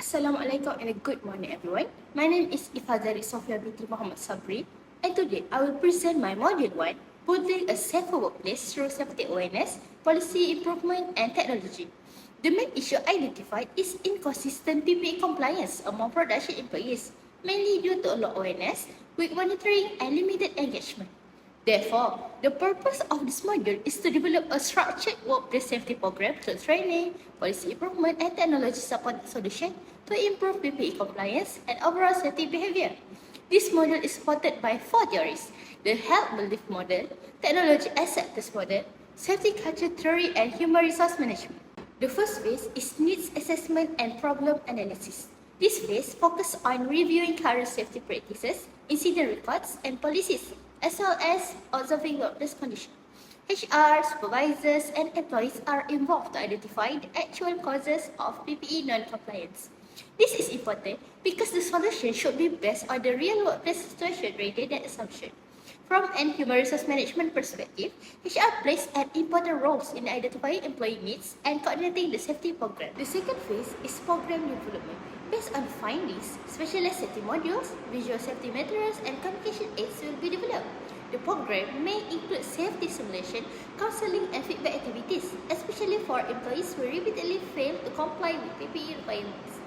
Assalamualaikum and a good morning everyone. My name is IFFA SOFEA binti Muhammad SABRI, and today I will present my module 1, Building a Safer Workplace Through Safety Awareness, Policy Improvement and Technology. The main issue identified is inconsistent PPE compliance among production employees, mainly due to low awareness, weak monitoring and limited engagement. Therefore, the purpose of this module is to develop a structured workplace safety program through training, policy improvement, and technology support solution to improve PPE compliance and overall safety behavior. This module is supported by 4 theories: the health belief model, technology acceptance model, safety culture theory, and human resource management. The first phase is needs assessment and problem analysis. This phase focuses on reviewing current safety practices, incident records, and policies, as well as observing workplace conditions. HR, supervisors, and employees are involved to identify the actual causes of PPE non-compliance. This is important because the solution should be based on the real workplace situation rather than assumption. From an human resource management perspective, HR plays an important role in identifying employee needs and coordinating the safety program. The second phase is program development. Based on findings, specialized safety modules, visual safety materials, and communication aids will be developed. The program may include safety simulation, counseling, and feedback activities, especially for employees who repeatedly fail to comply with PPE requirements.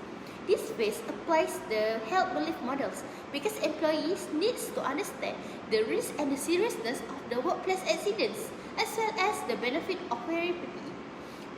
This phase applies the health belief models because employees need to understand the risk and the seriousness of the workplace accidents, as well as the benefit of wearing PPE.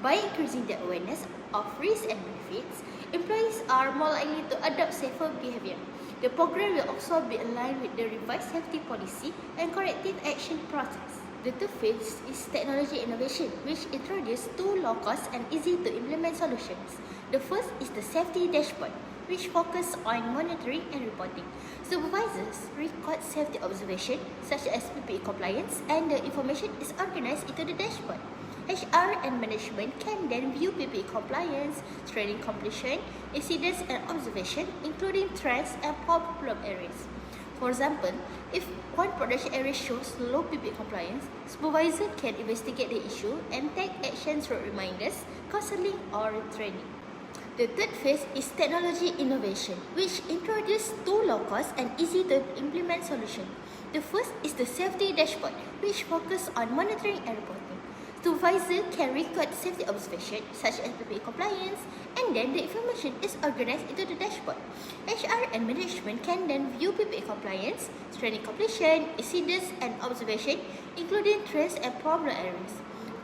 By increasing the awareness of risks and benefits, employees are more likely to adopt safer behavior. The program will also be aligned with the revised safety policy and corrective action process. The third phase is technology innovation, which introduces 2 low-cost and easy-to-implement solutions. The first is the safety dashboard, which focuses on monitoring and reporting. Supervisors record safety observation, such as PPE compliance, and the information is organized into the dashboard. HR and management can then view PPE compliance, training completion, incidents and observation, including trends and problem areas. For example, if one production area shows low PPE compliance, supervisor can investigate the issue and take action through reminders, counseling, or training. The third phase is technology innovation, which introduces 2 low-cost and easy-to-implement solutions. The first is the safety dashboard, which focuses on monitoring and reporting. Supervisor can record safety observation, such as PPE compliance, and then the information is organized into the dashboard. HR and management can then view PPE compliance, training completion, incidents, and observation, including trends and problem areas.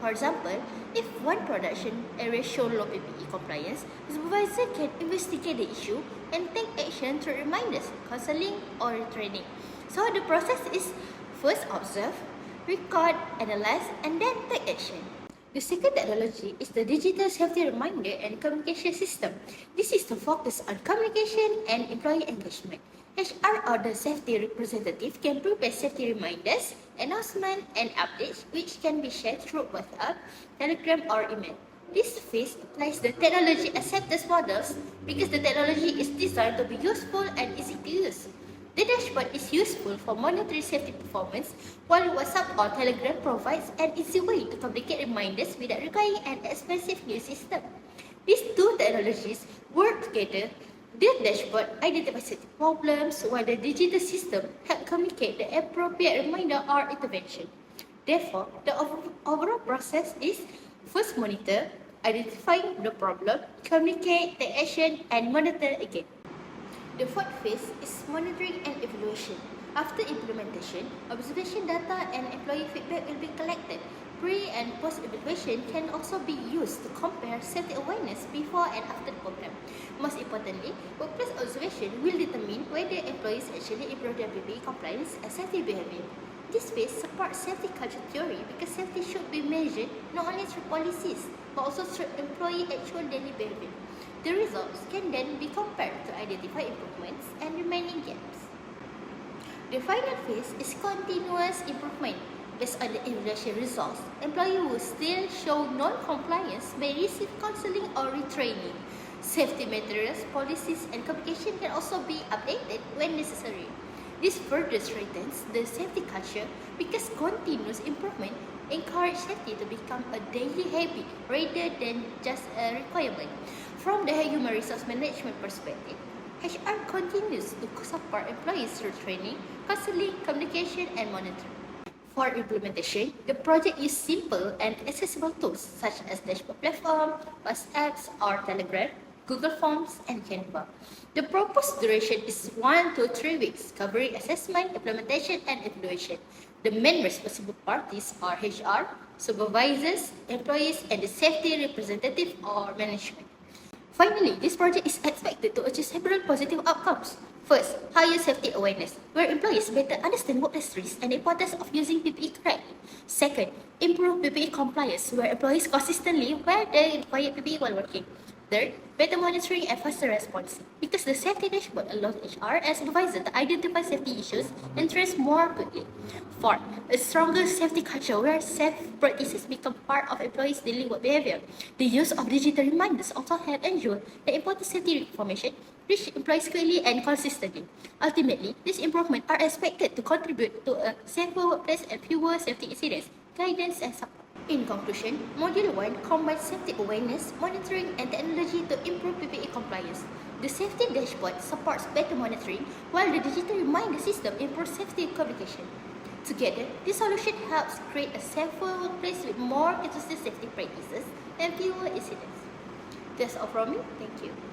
For example, if one production area shows low PPE compliance, the supervisor can investigate the issue and take action through reminders, counseling, or training. So the process is first observe, record, analyze, and then take action. The second technology is the digital safety reminder and communication system. This is to focus on communication and employee engagement. HR or the safety representative can prepare safety reminders, announcements, and updates which can be shared through WhatsApp, Telegram, or email. This phase applies the technology acceptance models because the technology is designed to be useful and easy to use. The dashboard is useful for monitoring safety performance, while WhatsApp or Telegram provides an easy way to communicate reminders without requiring an expensive new system. These 2 technologies work together. The dashboard identifies safety problems, while the digital system helps communicate the appropriate reminder or intervention. Therefore, the overall process is first monitor, identify the problem, communicate, take action, and monitor again. The fourth phase is monitoring and evaluation. After implementation, observation data and employee feedback will be collected. Pre- and post-evaluation can also be used to compare safety awareness before and after the program. Most importantly, workplace observation will determine whether employees actually improve their PPE compliance and safety behavior. This phase supports safety culture theory because safety should be measured not only through policies, but also through employee actual daily behavior. The results can then be compared to identify improvements and remaining gaps. The final phase is continuous improvement. Based on the evaluation results, employees who still show non-compliance may receive counseling or retraining. Safety materials, policies, and communication can also be updated when necessary. This further strengthens the safety culture because continuous improvement encourages safety to become a daily habit rather than just a requirement. From the human resource management perspective, HR continues to support employees through training, counseling, communication, and monitoring. For implementation, the project uses simple and accessible tools such as dashboard platform, WhatsApp or Telegram, Google Forms, and Canva. The proposed duration is 1 to 3 weeks, covering assessment, implementation, and evaluation. The main responsible parties are HR, supervisors, employees, and the safety representative or management. Finally, this project is expected to achieve several positive outcomes. First, higher safety awareness, where employees better understand workplace risks and the importance of using PPE correctly. Second, improve PPE compliance, where employees consistently wear the required PPE while working. Third, better monitoring and faster response, because the safety dashboard allows HR and supervisor to identify safety issues and trace more quickly. Fourth, a stronger safety culture where safe practices become part of employees' daily work behavior. The use of digital reminders also help ensure that important safety information reach employees quickly and consistently. Ultimately, these improvements are expected to contribute to a safer workplace and fewer safety incidents, guidance, and support. In conclusion, Module 1 combines safety awareness, monitoring, and technology to improve PPE compliance. The safety dashboard supports better monitoring, while the digital reminder system improves safety communication. Together, this solution helps create a safer workplace with more consistent safety practices and fewer incidents. That's all from me. Thank you.